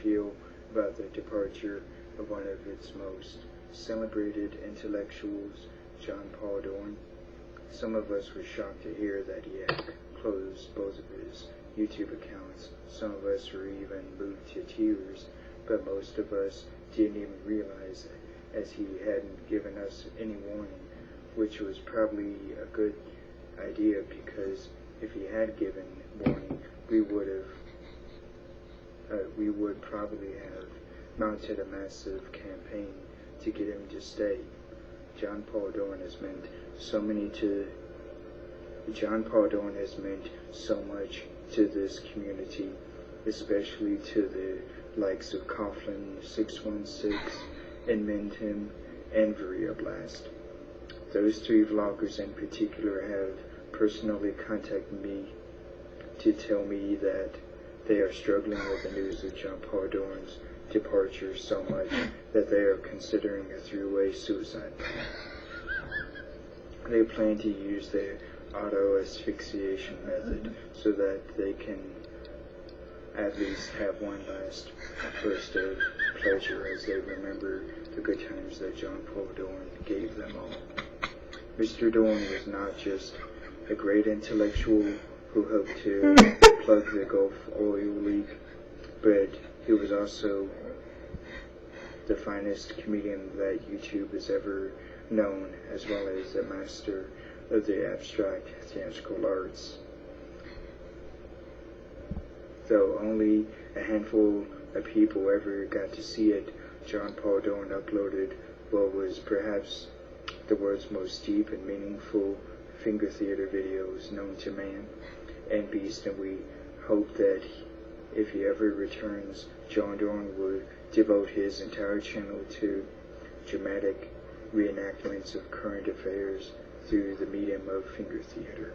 feel about the departure of one of its most celebrated intellectuals, JonPaulDorn. Some of us were shocked to hear that he had closed both of his YouTube accounts. Some of us were even moved to tears, but most of us didn't even realize it, as he hadn't given us any warning, which was probably a good idea, because if he had given warning, we would probably have mounted a massive campaign to get him to stay. JonPaulDorn has meant so much to this community, especially to the likes of Coughlin616 and Mintim and Varia Blast. Those three vloggers in particular have personally contacted me to tell me that they are struggling with the news of JonPaulDorn's departure so much that they are considering a three-way suicide plan. They plan to use the auto-asphyxiation method so that they can at least have one last burst of pleasure as they remember the good times that JonPaulDorn gave them all. Mr. Dorn was not just a great intellectual who helped to plug the Gulf oil leak, but he was also the finest comedian that YouTube has ever known, as well as a master of the abstract theatrical arts. Though only a handful of people ever got to see it, JonPaulDorn uploaded what was perhaps the world's most deep and meaningful finger theater videos known to man and beast, and we hope that if he ever returns, JonPaulDorn will devote his entire channel to dramatic reenactments of current affairs through the medium of finger theater.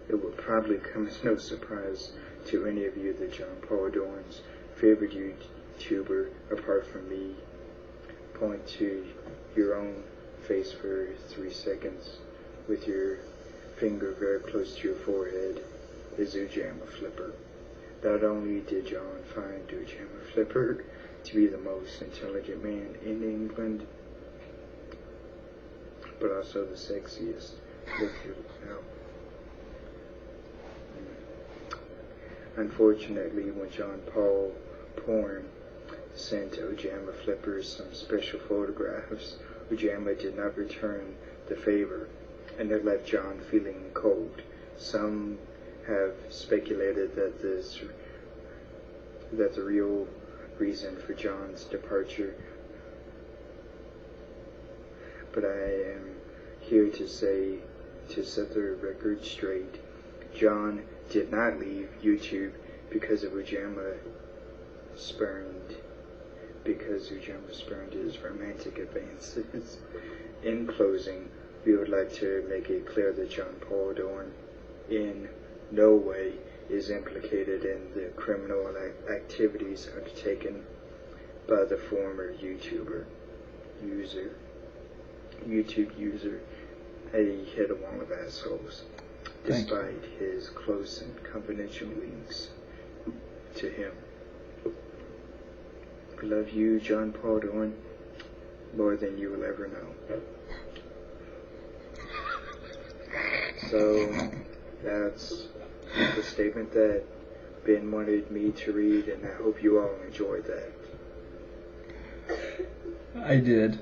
It will probably come as no surprise to any of you that JonPaulDorn's favorite YouTuber, apart from me, point to your own face for 3 seconds with your finger very close to your forehead, is Ujamma Flipper. Not only did John find Ujamma Flipper to be the most intelligent man in England, but also the sexiest. Unfortunately, when JonPaulPrime sent Ujamma Flipper some special photographs, Ujamma did not return the favor, and it left John feeling cold. Some have speculated that the real reason for John's departure, but I am here to say, to set the record straight, John did not leave YouTube because Ujamma spurned his romantic advances. In closing, we would like to make it clear that JonPaulDorn in no way is implicated in the criminal activities undertaken by the former YouTube user, a hit wall of assholes, despite his close and confidential links to him. We love you, JonPaulDorn, more than you will ever know. So that's the statement that Ben wanted me to read, and I hope you all enjoyed that. I did.